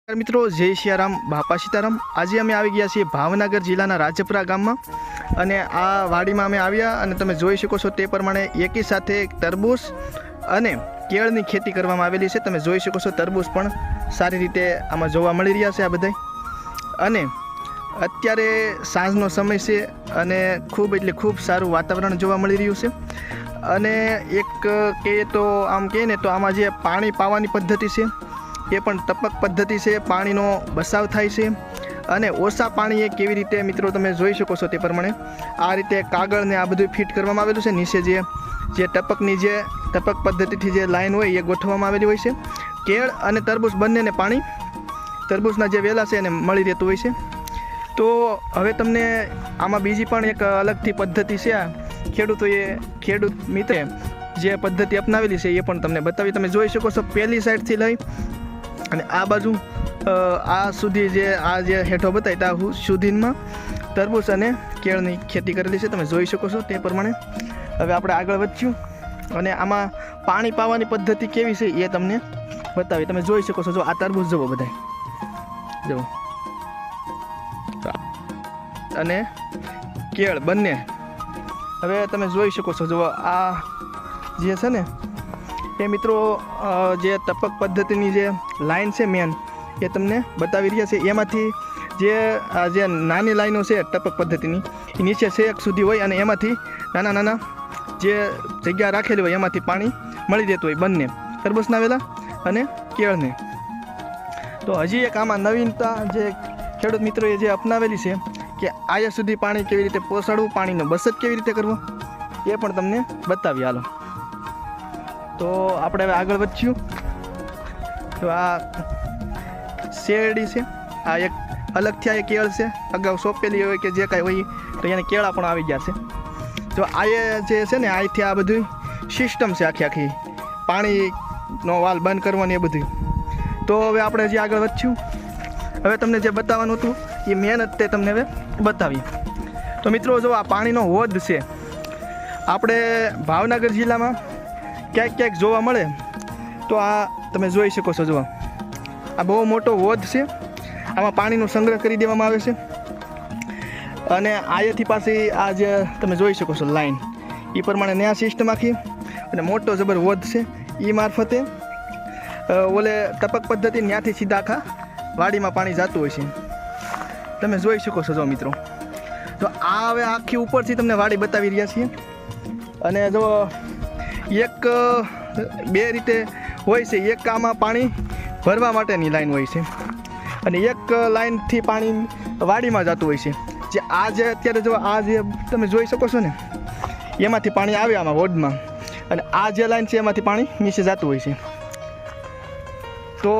મિત્રો જય સિયારામ બાપા સીતારામ। આજે અમે આવી ગયા છીએ ભાવનગર જિલ્લાના રાજપરા ગામમાં અને આ વાડીમાં અમે આવ્યા અને તમે જોઈ શકો છો તે પ્રમાણે એકી સાથે તરબૂચ અને કેળની ખેતી કરવામાં આવેલી છે। તમે જોઈ શકો છો તરબૂચ પણ સારી રીતે આમાં જોવા મળી રહ્યા છે આ બધા। અને અત્યારે સાંજનો સમય છે અને ખૂબ સારું વાતાવરણ જોવા મળી રહ્યું છે। અને એક કહીએ તો આમ કહીએ ને તો આમાં જે પાણી પાવાની પદ્ધતિ છે એ પણ ટપક પદ્ધતિ છે। પાણીનો બચાવ થાય છે અને ઓછા પાણીએ કેવી રીતે મિત્રો તમે જોઈ શકો છો તે પ્રમાણે આ રીતે કાગળને આ બધું ફિટ કરવામાં આવેલું છે। નીચે જે ટપક પદ્ધતિથી જે લાઈન હોય એ ગોઠવવામાં આવેલી હોય છે। કેળ અને તરબૂચ બંનેને પાણી તરબૂચના જે વેલા છે એને મળી રહેતું હોય છે। તો હવે તમને આમાં બીજી પણ એક અલગથી પદ્ધતિ છે આ ખેડૂત મિત્રે જે પદ્ધતિ અપનાવેલી છે એ પણ તમને બતાવી। તમે જોઈ શકો છો પહેલી સાઈડથી લઈ અને આ બાજુ આ સુધી જે હેઠો બતાવી ત્યાં સુધીમાં તરબૂચ અને કેળની ખેતી કરેલી છે। તમે જોઈ શકો છો તે પ્રમાણે હવે આપણે આગળ વધ્યું અને આમાં પાણી પાવાની પદ્ધતિ કેવી છે એ તમને બતાવી। તમે જોઈ શકો છો જો આ તરબૂચ જુઓ બધા જુઓ અને કેળ બંને હવે તમે જોઈ શકો છો જો આ જે છે ને એ મિત્રો જે ટપક પદ્ધતિની જે લાઈન છે મેન એ તમને બતાવી રહ્યા છે। એમાંથી જે નાની લાઈનો છે ટપક પદ્ધતિની એ નીચે છેક સુધી હોય અને એમાંથી નાના જે જગ્યા રાખેલી હોય એમાંથી પાણી મળી રહેતું હોય બંને તરબૂચના વેલા અને કેળને। તો હજી એક આમાં નવીનતા જે ખેડૂત મિત્રોએ જે અપનાવેલી છે કે આયા સુધી પાણી કેવી રીતે પહોંચાડવું, પાણીનો બચત કેવી રીતે કરવો એ પણ તમને બતાવી। હાલો તો આપણે હવે આગળ વધ્યું તો આ શેરડી છે, આ એક અલગથી આ કેળ છે, અગાઉ સોંપેલી હોય કે જે કાંઈ હોય તો એને કેળા પણ આવી ગયા છે। તો આ જે છે ને અહીંથી આ બધું સિસ્ટમ છે આખી પાણીનો વાલ બંધ કરવાની એ બધું। તો હવે આપણે જે આગળ વધ્યું હવે તમને જે બતાવવાનું હતું એ મહેનત તે તમને હવે બતાવી। તો મિત્રો જો આ પાણીનો હોદ છે આપણે ભાવનગર જિલ્લામાં ક્યાંક જોવા મળે તો આ તમે જોઈ શકો છો। જો આ બહુ મોટો હોદ છે, આમાં પાણીનો સંગ્રહ કરી દેવામાં આવે છે અને આયાથી પાછી આ જે તમે જોઈ શકો છો લાઈન એ પ્રમાણે ન્યા સિસ્ટમ આખી અને મોટો જબર હોદ છે એ મારફતે ઓલે ટપક પદ્ધતિ ત્યાંથી સીધા આખા વાડીમાં પાણી જતું હોય છે। તમે જોઈ શકો છો જો મિત્રો તો આ હવે આખી ઉપરથી તમને વાડી બતાવી રહ્યા છીએ અને જો એક બે રીતે હોય છે। એક આમાં પાણી ભરવા માટેની લાઈન હોય છે અને એક લાઈનથી પાણી વાડીમાં જતું હોય છે। જે આ જે અત્યારે જો આ જે તમે જોઈ શકો છો ને એમાંથી પાણી આવે આમાં વોડમાં અને આ જે લાઈન છે એમાંથી પાણી નીચે જતું હોય છે। તો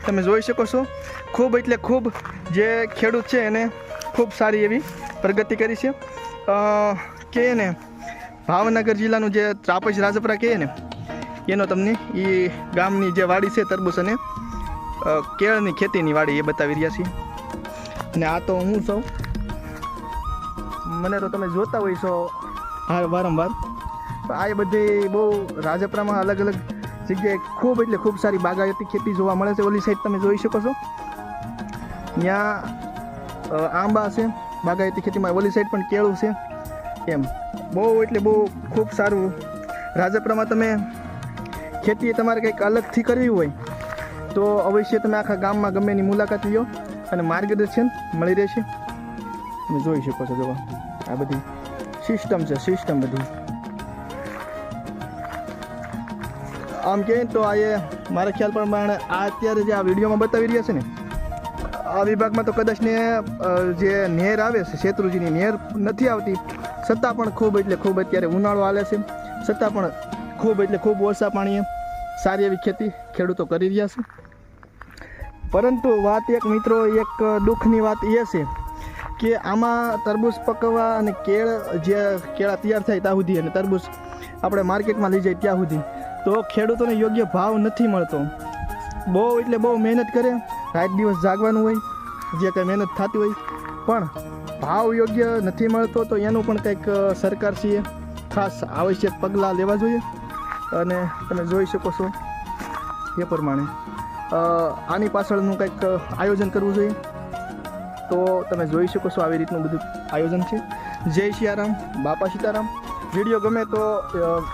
તમે જોઈ શકો છો ખૂબ જે ખેડૂત છે એને ખૂબ સારી એવી પ્રગતિ કરી છે કે ને ભાવનગર જિલ્લાનું જે ત્રાપજ રાજપરા કહે ને એનો તમને એ ગામની જે વાડી છે તરબૂચ અને કેળની ખેતીની વાડી એ બતાવી રહ્યા છીએ। અને આ તો હું સૌ મને તો તમે જોતા હોય છો વારંવાર આ એ બધી બહુ રાજપરામાં અલગ જગ્યાએ ખૂબ સારી બાગાયતી ખેતી જોવા મળે છે। ઓલી સાઈડ તમે જોઈ શકો છો ત્યાં આંબા છે બાગાયતી ખેતીમાં, ઓલી સાઈડ પણ કેળું છે એમ બહુ ખૂબ સારું। રાજપરામાં તમે ખેતી તમારે કંઈક અલગથી કરવી હોય તો અવશ્ય તમે આખા ગામમાં ગમે એની મુલાકાત લ્યો અને માર્ગદર્શન મળી રહેશે। તમે જોઈ શકો છો જોવા આ બધી સિસ્ટમ બધી આમ કહે તો આ એ મારા ખ્યાલ પ્રમાણે આ અત્યારે જે આ વિડીયોમાં બતાવી રહ્યા છે ને આ વિભાગમાં તો કદાચ ને જે નહેર આવે છે શેત્રુજીની નહેર નથી આવતી છતાં પણ ખૂબ અત્યારે ઉનાળો હાલે છે છતાં પણ ખૂબ ઓછા પાણીએ સારી એવી ખેતી ખેડૂતો કરી રહ્યા છે। પરંતુ વાત એક મિત્રો એક દુઃખની વાત એ છે કે આમાં તરબૂચ પકવવા અને કેળા તૈયાર થાય ત્યાં સુધી અને તરબૂચ આપણે માર્કેટમાં લઈ જાય ત્યાં સુધી તો ખેડૂતોને યોગ્ય ભાવ નથી મળતો। બહુ મહેનત કરે, રાત દિવસ જાગવાનું હોય, જે કંઈ મહેનત થતી હોય પણ ભાવ યોગ્ય નથી મળતો। તો એનું પણ કંઈક સરકારશ્રીએ ખાસ આવશ્યક પગલાં લેવા જોઈએ અને તમે જોઈ શકો છો એ પ્રમાણે આની પાછળનું કંઈક આયોજન કરવું જોઈએ. તો તમે જોઈ શકો છો આવી રીતનું બધું આયોજન છે. જય સિયારામ, બાપા સીતારામ. વિડીયો ગમે તો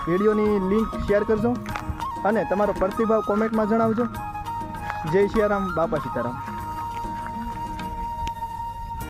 વિડીયોની લિંક શેર કરજો અને તમારો પ્રતિભાવ કોમેન્ટમાં જણાવજો. જય સિયારામ, બાપા સીતારામ.